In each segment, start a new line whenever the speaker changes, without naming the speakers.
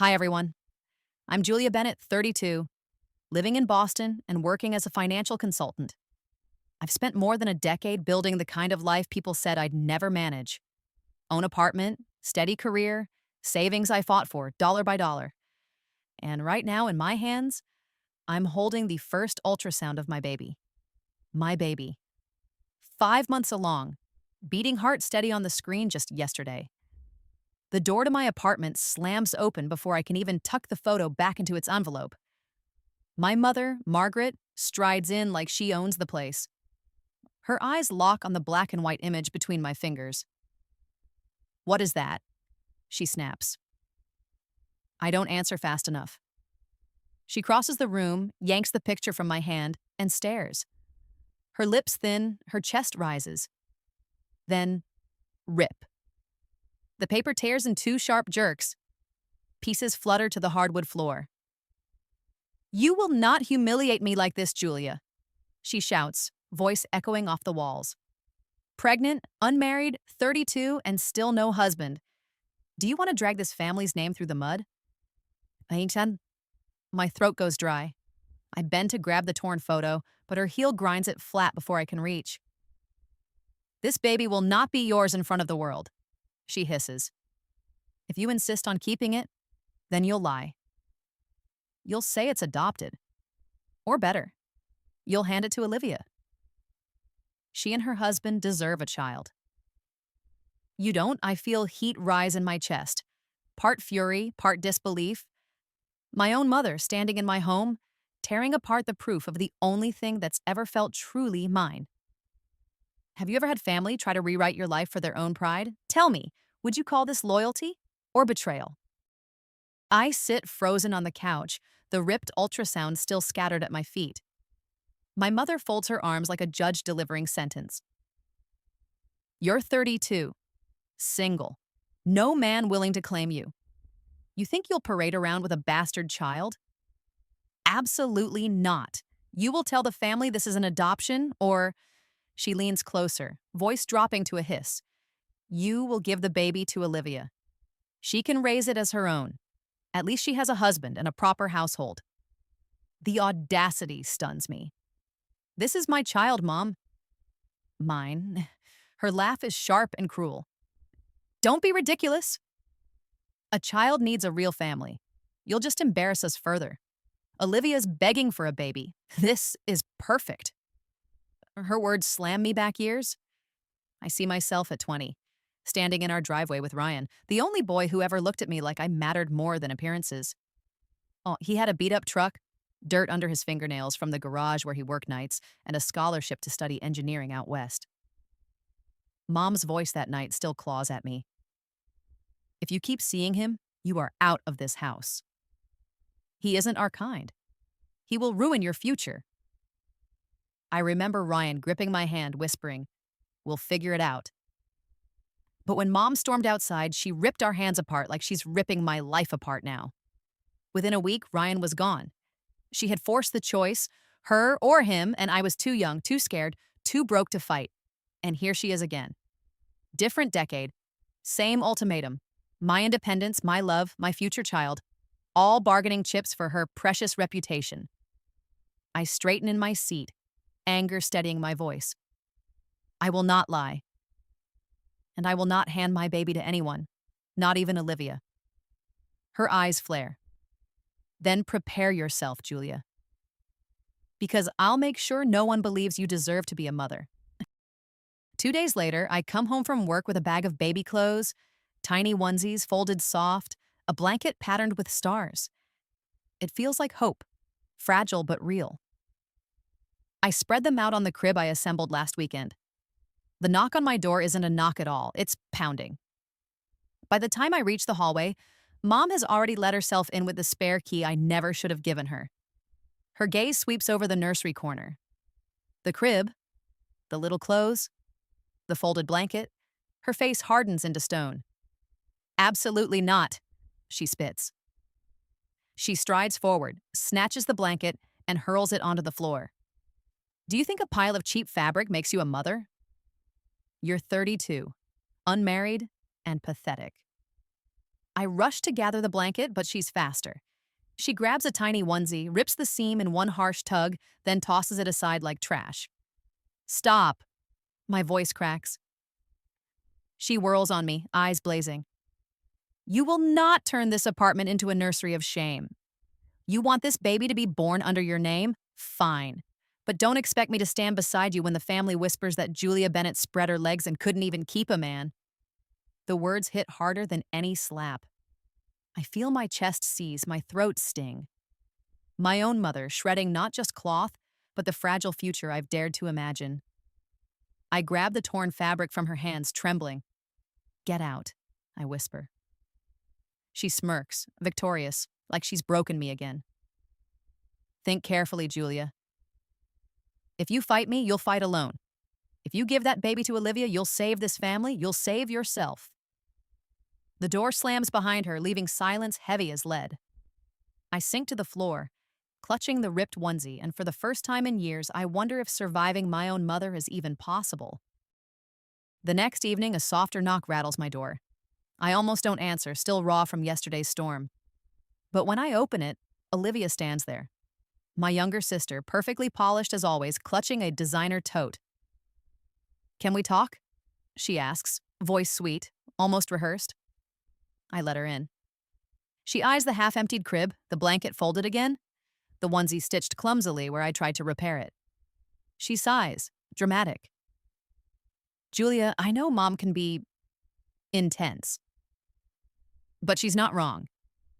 Hi, everyone. I'm Julia Bennett, 32, living in Boston and working as a financial consultant. I've spent more than a decade building the kind of life people said I'd never manage. Own apartment, steady career, savings I fought for, dollar by dollar. And right now, in my hands, I'm holding the first ultrasound of my baby. My baby. 5 months along, beating heart steady on the screen just yesterday. The door to my apartment slams open before I can even tuck the photo back into its envelope. My mother, Margaret, strides in like she owns the place. Her eyes lock on the black and white image between my fingers. "What is that?" she snaps. I don't answer fast enough. She crosses the room, yanks the picture from my hand, and stares. Her lips thin, her chest rises. Then, rip. The paper tears in two sharp jerks. Pieces flutter to the hardwood floor. "You will not humiliate me like this, Julia," she shouts, voice echoing off the walls. "Pregnant, unmarried, 32, and still no husband. Do you want to drag this family's name through the mud?" Aintan. My throat goes dry. I bend to grab the torn photo, but her heel grinds it flat before I can reach. "This baby will not be yours in front of the world," she hisses. "If you insist on keeping it, then you'll lie. You'll say it's adopted. Or better, you'll hand it to Olivia. She and her husband deserve a child." "You don't," I feel heat rise in my chest. Part fury, part disbelief. My own mother standing in my home, tearing apart the proof of the only thing that's ever felt truly mine. Have you ever had family try to rewrite your life for their own pride? Tell me, would you call this loyalty or betrayal? I sit frozen on the couch, the ripped ultrasound still scattered at my feet. My mother folds her arms like a judge delivering sentence. "You're 32, single, no man willing to claim you. You think you'll parade around with a bastard child? Absolutely not. You will tell the family this is an adoption, or—" She leans closer, voice dropping to a hiss. "You will give the baby to Olivia. She can raise it as her own. At least she has a husband and a proper household." The audacity stuns me. "This is my child, Mom." "Mine." Her laugh is sharp and cruel. "Don't be ridiculous. A child needs a real family. You'll just embarrass us further. Olivia's begging for a baby. This is perfect." Her words slam me back years. I see myself at 20, standing in our driveway with Ryan, the only boy who ever looked at me like I mattered more than appearances. Oh, he had a beat-up truck, dirt under his fingernails from the garage where he worked nights, and a scholarship to study engineering out west. Mom's voice that night still claws at me. "If you keep seeing him, you are out of this house. He isn't our kind. He will ruin your future." I remember Ryan gripping my hand, whispering, "We'll figure it out." But when Mom stormed outside, she ripped our hands apart like she's ripping my life apart now. Within a week, Ryan was gone. She had forced the choice, her or him, and I was too young, too scared, too broke to fight. And here she is again. Different decade, same ultimatum. My independence, my love, my future child, all bargaining chips for her precious reputation. I straighten in my seat, anger steadying my voice. I will not lie. And I will not hand my baby to anyone, not even Olivia. Her eyes flare. "Then prepare yourself, Julia. Because I'll make sure no one believes you deserve to be a mother." 2 days later, I come home from work with a bag of baby clothes, tiny onesies folded soft, a blanket patterned with stars. It feels like hope, fragile but real. I spread them out on the crib I assembled last weekend. The knock on my door isn't a knock at all, it's pounding. By the time I reach the hallway, Mom has already let herself in with the spare key I never should have given her. Her gaze sweeps over the nursery corner. The crib, the little clothes, the folded blanket, her face hardens into stone. "Absolutely not," she spits. She strides forward, snatches the blanket, and hurls it onto the floor. "Do you think a pile of cheap fabric makes you a mother? You're 32, unmarried, and pathetic." I rush to gather the blanket, but she's faster. She grabs a tiny onesie, rips the seam in one harsh tug, then tosses it aside like trash. Stop! My voice cracks. She whirls on me, eyes blazing. You will not turn this apartment into a nursery of shame. You want this baby to be born under your name? Fine. But don't expect me to stand beside you when the family whispers that Julia Bennett spread her legs and couldn't even keep a man. The words hit harder than any slap. I feel my chest seize, my throat sting. My own mother shredding not just cloth, but the fragile future I've dared to imagine. I grab the torn fabric from her hands, trembling. Get out, I whisper. She smirks, victorious, like she's broken me again. Think carefully, Julia. If you fight me, you'll fight alone. If you give that baby to Olivia, you'll save this family, you'll save yourself. The door slams behind her, leaving silence heavy as lead. I sink to the floor, clutching the ripped onesie, and for the first time in years, I wonder if surviving my own mother is even possible. The next evening, a softer knock rattles my door. I almost don't answer, still raw from yesterday's storm. But when I open it, Olivia stands there. My younger sister, perfectly polished as always, clutching a designer tote. Can we talk? She asks, voice sweet, almost rehearsed. I let her in. She eyes the half-emptied crib, the blanket folded again, the onesie stitched clumsily where I tried to repair it. She sighs, dramatic. Julia, I know Mom can be intense. But she's not wrong.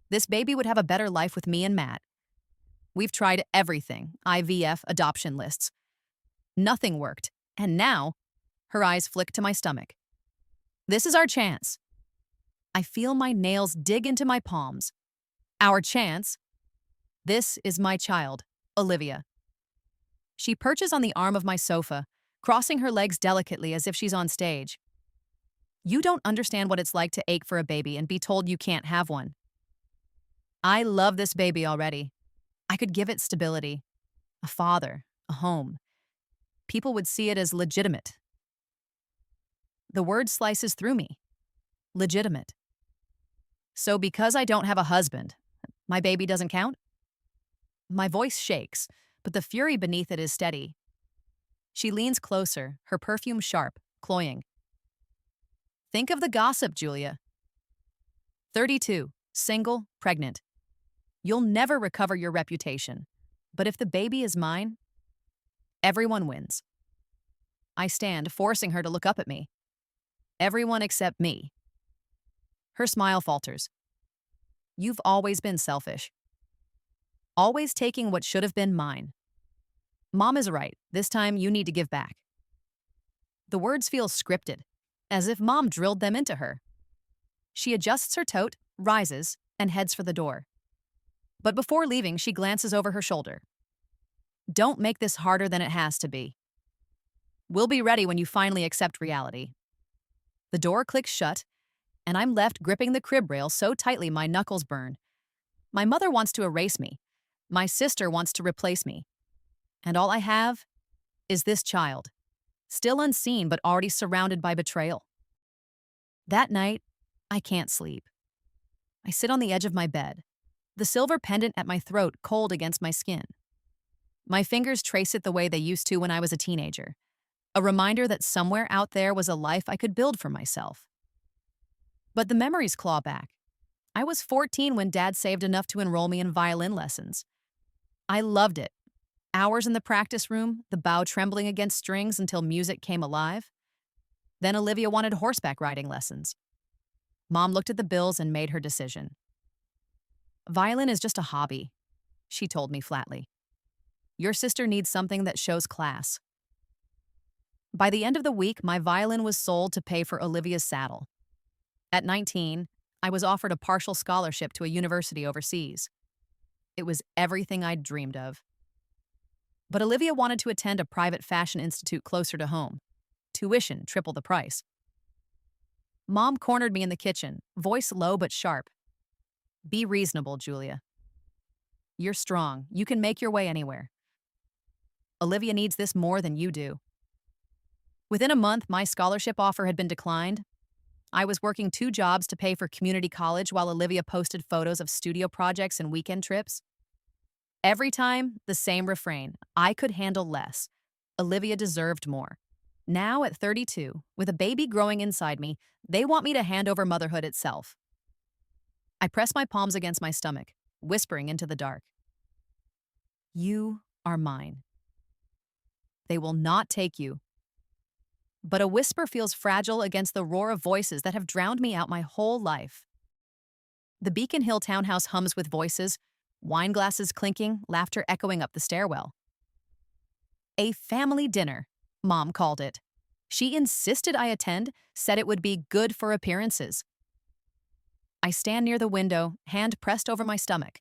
This baby would have a better life with me and Matt. We've tried everything, IVF, adoption lists. Nothing worked, and now, her eyes flick to my stomach. This is our chance. I feel my nails dig into my palms. Our chance. This is my child, Olivia. She perches on the arm of my sofa, crossing her legs delicately as if she's on stage. You don't understand what it's like to ache for a baby and be told you can't have one. I love this baby already. I could give it stability, a father, a home. People would see it as legitimate. The word slices through me. Legitimate. So because I don't have a husband, my baby doesn't count? My voice shakes, but the fury beneath it is steady. She leans closer, her perfume sharp, cloying. Think of the gossip, Julia. 32, single, pregnant. You'll never recover your reputation. But if the baby is mine, everyone wins. I stand, forcing her to look up at me. Everyone except me. Her smile falters. You've always been selfish. Always taking what should have been mine. Mom is right. This time you need to give back. The words feel scripted, as if Mom drilled them into her. She adjusts her tote, rises, and heads for the door. But before leaving, she glances over her shoulder. Don't make this harder than it has to be. We'll be ready when you finally accept reality. The door clicks shut, and I'm left gripping the crib rail so tightly my knuckles burn. My mother wants to erase me. My sister wants to replace me. And all I have is this child, still unseen but already surrounded by betrayal. That night, I can't sleep. I sit on the edge of my bed, the silver pendant at my throat cold against my skin. My fingers trace it the way they used to when I was a teenager, a reminder that somewhere out there was a life I could build for myself. But the memories claw back. I was 14 when Dad saved enough to enroll me in violin lessons. I loved it. Hours in the practice room, the bow trembling against strings until music came alive. Then Olivia wanted horseback riding lessons. Mom looked at the bills and made her decision. Violin is just a hobby, she told me flatly. Your sister needs something that shows class. By the end of the week, my violin was sold to pay for Olivia's saddle. At 19, I was offered a partial scholarship to a university overseas. It was everything I'd dreamed of. But Olivia wanted to attend a private fashion institute closer to home. Tuition triple the price. Mom cornered me in the kitchen, voice low but sharp. Be reasonable, Julia. You're strong. You can make your way anywhere. Olivia needs this more than you do. Within a month, my scholarship offer had been declined. I was working two jobs to pay for community college while Olivia posted photos of studio projects and weekend trips. Every time, the same refrain: I could handle less. Olivia deserved more. Now, at 32, with a baby growing inside me, they want me to hand over motherhood itself. I press my palms against my stomach, whispering into the dark. You are mine. They will not take you. But a whisper feels fragile against the roar of voices that have drowned me out my whole life. The Beacon Hill townhouse hums with voices, wine glasses clinking, laughter echoing up the stairwell. A family dinner, Mom called it. She insisted I attend, said it would be good for appearances. I stand near the window, hand pressed over my stomach,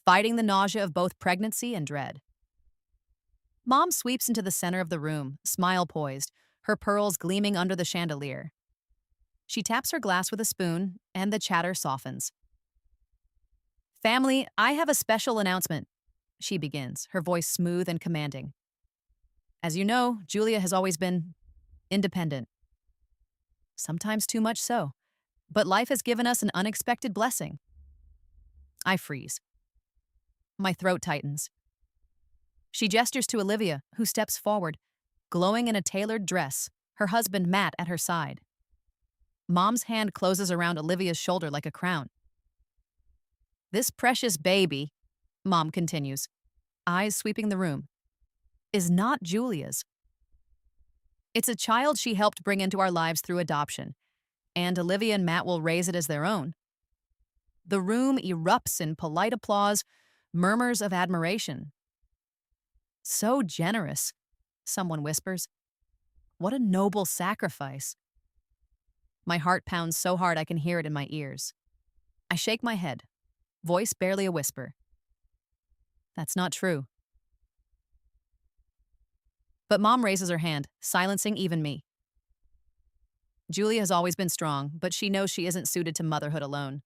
fighting the nausea of both pregnancy and dread. Mom sweeps into the center of the room, smile poised, her pearls gleaming under the chandelier. She taps her glass with a spoon, and the chatter softens. Family, I have a special announcement, she begins, her voice smooth and commanding. As you know, Julia has always been independent. Sometimes too much so. But life has given us an unexpected blessing. I freeze. My throat tightens. She gestures to Olivia, who steps forward, glowing in a tailored dress, her husband Matt at her side. Mom's hand closes around Olivia's shoulder like a crown. This precious baby, Mom continues, eyes sweeping the room, is not Julia's. It's a child she helped bring into our lives through adoption, and Olivia and Matt will raise it as their own. The room erupts in polite applause, murmurs of admiration. So generous, someone whispers. What a noble sacrifice. My heart pounds so hard I can hear it in my ears. I shake my head, voice barely a whisper. That's not true. But Mom raises her hand, silencing even me. Julia has always been strong, but she knows she isn't suited to motherhood alone.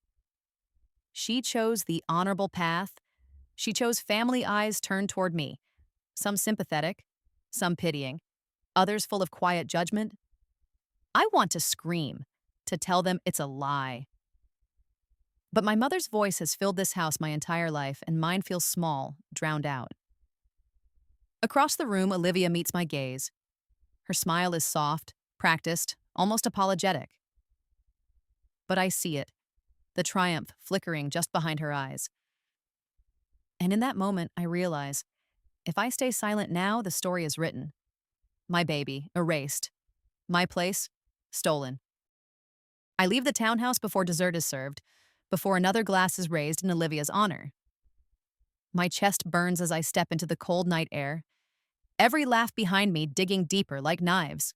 She chose the honorable path. She chose family eyes turned toward me, some sympathetic, some pitying, others full of quiet judgment. I want to scream, to tell them it's a lie. But my mother's voice has filled this house my entire life, and mine feels small, drowned out. Across the room, Olivia meets my gaze. Her smile is soft, practiced, almost apologetic. But I see it, the triumph flickering just behind her eyes. And in that moment, I realize, if I stay silent now, the story is written. My baby, erased. My place, stolen. I leave the townhouse before dessert is served, before another glass is raised in Olivia's honor. My chest burns as I step into the cold night air, every laugh behind me digging deeper like knives.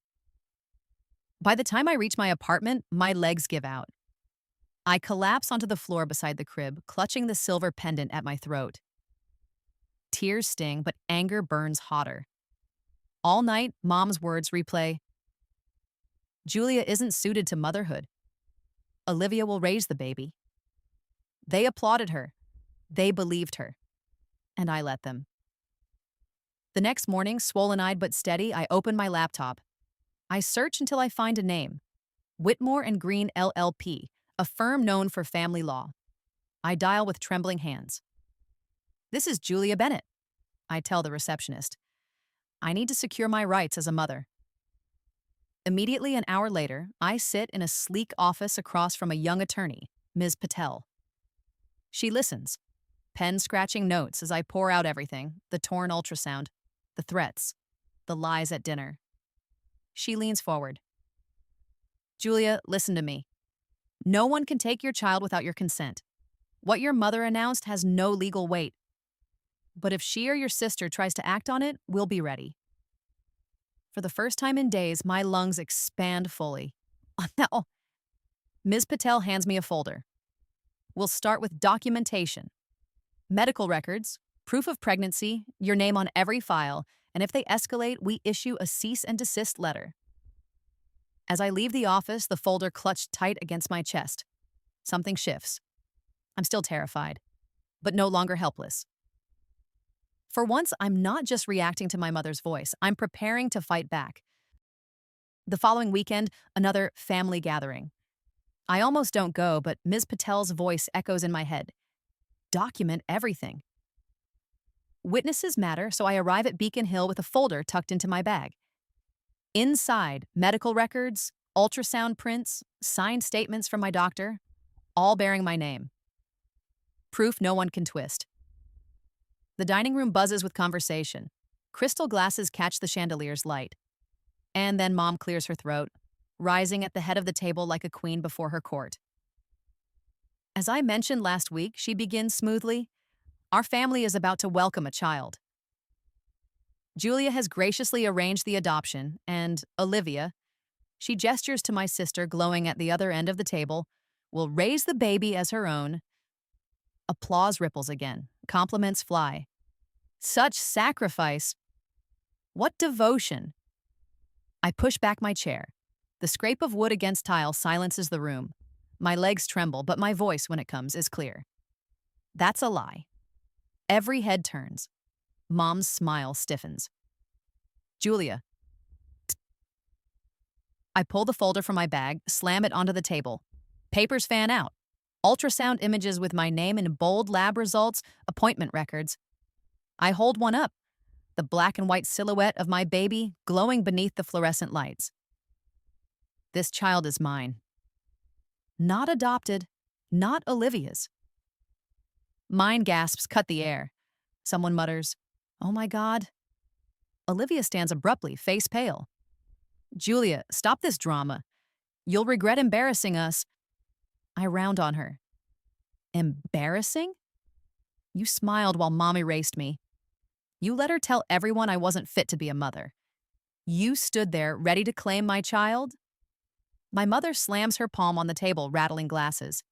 By the time I reach my apartment, my legs give out. I collapse onto the floor beside the crib, clutching the silver pendant at my throat. Tears sting, but anger burns hotter. All night, Mom's words replay. Julia isn't suited to motherhood. Olivia will raise the baby. They applauded her. They believed her. And I let them. The next morning, swollen-eyed but steady, I open my laptop. I search until I find a name. Whitmore and Green LLP, a firm known for family law. I dial with trembling hands. This is Julia Bennett, I tell the receptionist. I need to secure my rights as a mother. Immediately, an hour later, I sit in a sleek office across from a young attorney, Ms. Patel. She listens, pen scratching notes as I pour out everything, the torn ultrasound, the threats, the lies at dinner. She leans forward. Julia, listen to me. No one can take your child without your consent. What your mother announced has no legal weight. But if she or your sister tries to act on it, we'll be ready. For the first time in days, my lungs expand fully. Now, Ms. Patel hands me a folder. We'll start with documentation. Medical records, proof of pregnancy, your name on every file, and if they escalate, we issue a cease and desist letter. As I leave the office, the folder clutched tight against my chest. Something shifts. I'm still terrified, but no longer helpless. For once, I'm not just reacting to my mother's voice. I'm preparing to fight back. The following weekend, another family gathering. I almost don't go, but Ms. Patel's voice echoes in my head. Document everything. Witnesses matter, so I arrive at Beacon Hill with a folder tucked into my bag. Inside, medical records, ultrasound prints, signed statements from my doctor, all bearing my name. Proof no one can twist. The dining room buzzes with conversation. Crystal glasses catch the chandelier's light. And then Mom clears her throat, rising at the head of the table like a queen before her court. As I mentioned last week, she begins smoothly, our family is about to welcome a child. Julia has graciously arranged the adoption, and Olivia, she gestures to my sister glowing at the other end of the table, will raise the baby as her own. Applause ripples again. Compliments fly. Such sacrifice. What devotion. I push back my chair. The scrape of wood against tile silences the room. My legs tremble, but my voice, when it comes, is clear. That's a lie. Every head turns. Mom's smile stiffens. Julia. I pull the folder from my bag, slam it onto the table. Papers fan out. Ultrasound images with my name in bold, lab results, appointment records. I hold one up, the black and white silhouette of my baby glowing beneath the fluorescent lights. This child is mine. Not adopted, not Olivia's. Mine gasps cut the air. Someone mutters, "Oh my God." Olivia stands abruptly, face pale. "Julia, stop this drama. You'll regret embarrassing us." I round on her. Embarrassing? You smiled while Mom erased me. You let her tell everyone I wasn't fit to be a mother. You stood there, ready to claim my child? My mother slams her palm on the table, rattling glasses.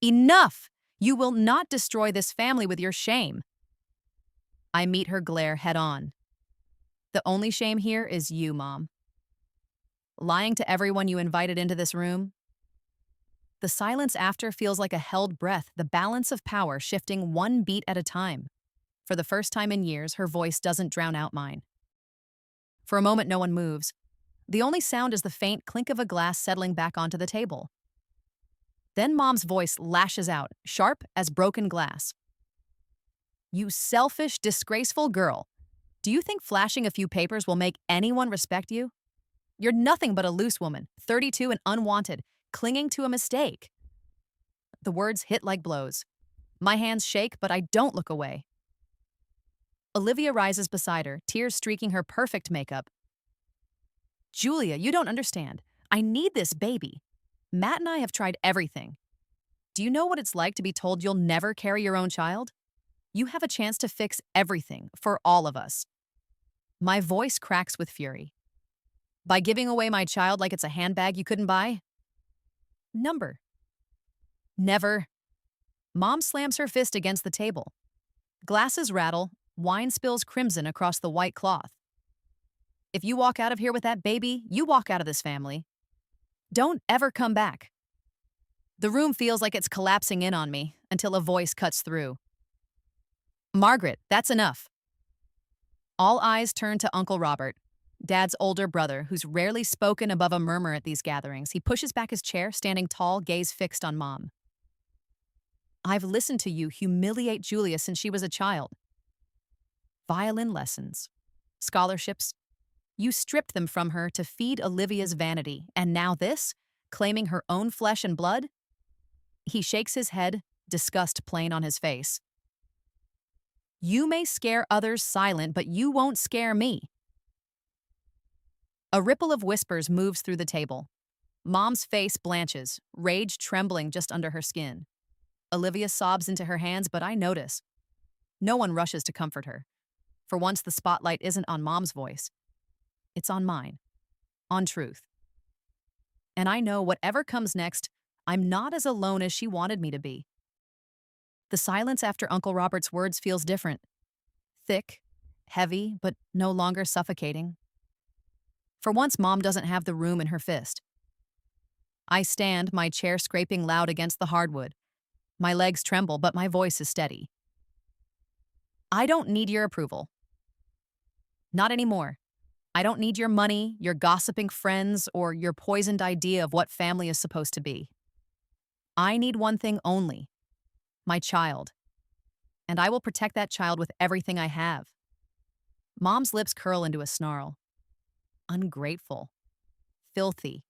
Enough! You will not destroy this family with your shame. I meet her glare head on. The only shame here is you, Mom. Lying to everyone you invited into this room. The silence after feels like a held breath, the balance of power shifting one beat at a time. For the first time in years, her voice doesn't drown out mine. For a moment, no one moves. The only sound is the faint clink of a glass settling back onto the table. Then Mom's voice lashes out, sharp as broken glass. You selfish, disgraceful girl. Do you think flashing a few papers will make anyone respect you? You're nothing but a loose woman, 32 and unwanted, clinging to a mistake. The words hit like blows. My hands shake, but I don't look away. Olivia rises beside her, tears streaking her perfect makeup. Julia, you don't understand. I need this baby. Matt and I have tried everything. Do you know what it's like to be told you'll never carry your own child? You have a chance to fix everything for all of us. My voice cracks with fury. By giving away my child like it's a handbag you couldn't buy? Number. Never. Mom slams her fist against the table. Glasses rattle, wine spills crimson across the white cloth. If you walk out of here with that baby, you walk out of this family. Don't ever come back. The room feels like it's collapsing in on me until a voice cuts through. Margaret, that's enough. All eyes turn to Uncle Robert, Dad's older brother, who's rarely spoken above a murmur at these gatherings. He pushes back his chair, standing tall, gaze fixed on Mom. I've listened to you humiliate Julia since she was a child. Violin lessons, scholarships. You stripped them from her to feed Olivia's vanity, and now this, claiming her own flesh and blood? He shakes his head, disgust plain on his face. You may scare others silent, but you won't scare me. A ripple of whispers moves through the table. Mom's face blanches, rage trembling just under her skin. Olivia sobs into her hands, but I notice. No one rushes to comfort her. For once, the spotlight isn't on Mom's voice. It's on mine. On truth. And I know whatever comes next, I'm not as alone as she wanted me to be. The silence after Uncle Robert's words feels different. Thick, heavy, but no longer suffocating. For once, Mom doesn't have the room in her fist. I stand, my chair scraping loud against the hardwood. My legs tremble, but my voice is steady. I don't need your approval. Not anymore. I don't need your money, your gossiping friends, or your poisoned idea of what family is supposed to be. I need one thing only: my child. And I will protect that child with everything I have. Mom's lips curl into a snarl. Ungrateful. Filthy.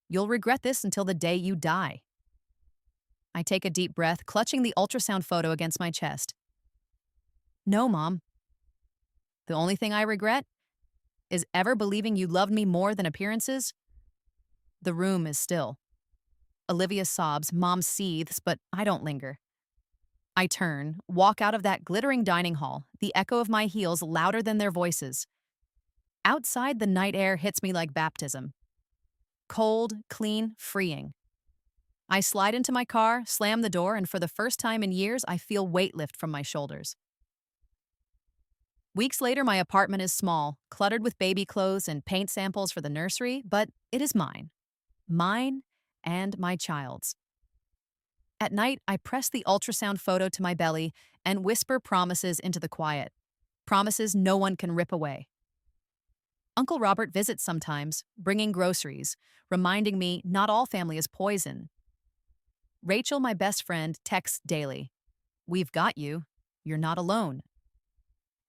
You'll regret this until the day you die. I take a deep breath, clutching the ultrasound photo against my chest. No, Mom. The only thing I regret is ever believing you loved me more than appearances. The room is still. Olivia sobs, Mom seethes, but I don't linger. I turn, walk out of that glittering dining hall, the echo of my heels louder than their voices. Outside, the night air hits me like baptism. Cold, clean, freeing. I slide into my car, slam the door, and for the first time in years, I feel weight lift from my shoulders. Weeks later, my apartment is small, cluttered with baby clothes and paint samples for the nursery, but it is mine. Mine and my child's. At night, I press the ultrasound photo to my belly and whisper promises into the quiet. Promises no one can rip away. Uncle Robert visits sometimes, bringing groceries, reminding me not all family is poison. Rachel, my best friend, texts daily. We've got you. You're not alone.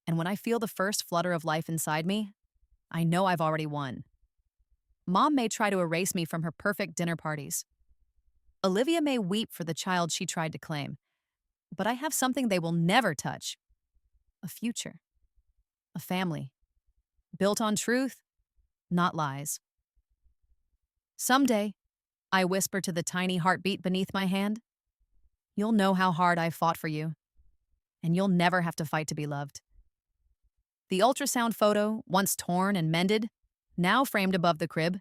And when I feel the first flutter of life inside me, I know I've already won. Mom may try to erase me from her perfect dinner parties. Olivia may weep for the child she tried to claim. But I have something they will never touch. A future. A family. Built on truth, not lies. Someday, I whisper to the tiny heartbeat beneath my hand, you'll know how hard I've fought for you, and you'll never have to fight to be loved. The ultrasound photo, once torn and mended, now framed above the crib,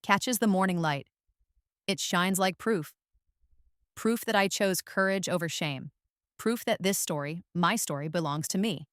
catches the morning light. It shines like proof. Proof that I chose courage over shame. Proof that this story, my story, belongs to me.